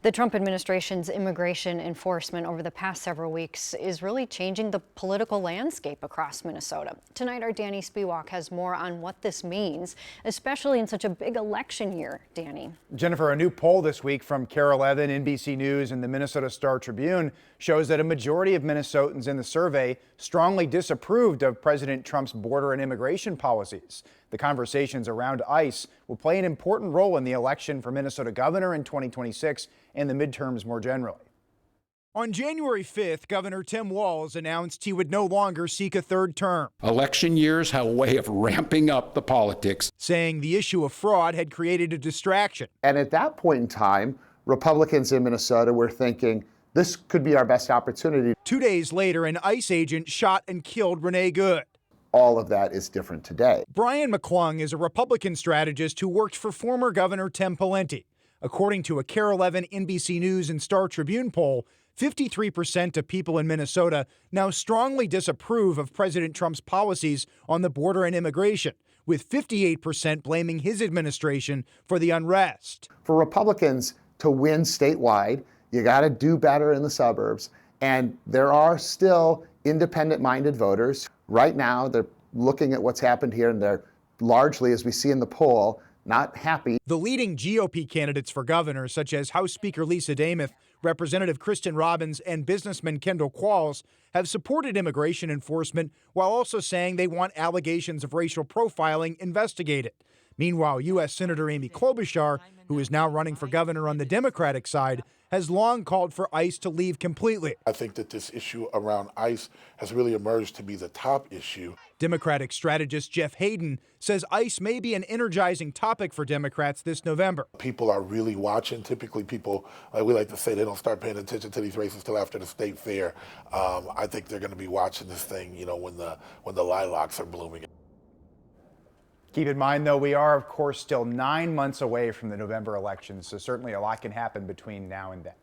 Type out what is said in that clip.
The Trump administration's immigration enforcement over the past several weeks is really changing the political landscape across Minnesota. Tonight, our Danny Spiewak has more on what this means, especially in such a big election year. Danny. Jennifer, a new poll this week from KARE 11, NBC News, and the Minnesota Star Tribune shows that a majority of Minnesotans in the survey strongly disapproved of President Trump's border and immigration policies. The conversations around ICE will play an important role in the election for Minnesota governor in 2026 and the midterms more generally. On January 5th, Governor Tim Walz announced he would no longer seek a third term. Election years have a way of ramping up the politics, saying the issue of fraud had created a distraction. And at that point in time, Republicans in Minnesota were thinking, this could be our best opportunity. 2 days later, an ICE agent shot and killed Renee Good. All of that is different today. Brian McClung is a Republican strategist who worked for former Governor Tim Pawlenty. According to a KARE 11 NBC News and Star Tribune poll, 53% of people in Minnesota now strongly disapprove of President Trump's policies on the border and immigration, with 58% blaming his administration for the unrest. For Republicans to win statewide, you got to do better in the suburbs. And there are still independent-minded voters. Right now, they're looking at what's happened here, and they're largely, as we see in the poll, not happy. The leading GOP candidates for governor, such as House Speaker Lisa Demuth, Representative Kristen Robbins, and businessman Kendall Qualls, have supported immigration enforcement while also saying they want allegations of racial profiling investigated. Meanwhile, U.S. Senator Amy Klobuchar, who is now running for governor on the Democratic side, has long called for ICE to leave completely. I think that this issue around ICE has really emerged to be the top issue. Democratic strategist Jeff Hayden says ICE may be an energizing topic for Democrats this November. People are really watching. Typically people, we like to say, they don't start paying attention to these races till after the state fair. I think they're going to be watching this thing, when the lilacs are blooming. Keep in mind, though, we are, of course, still 9 months away from the November elections, so certainly a lot can happen between now and then.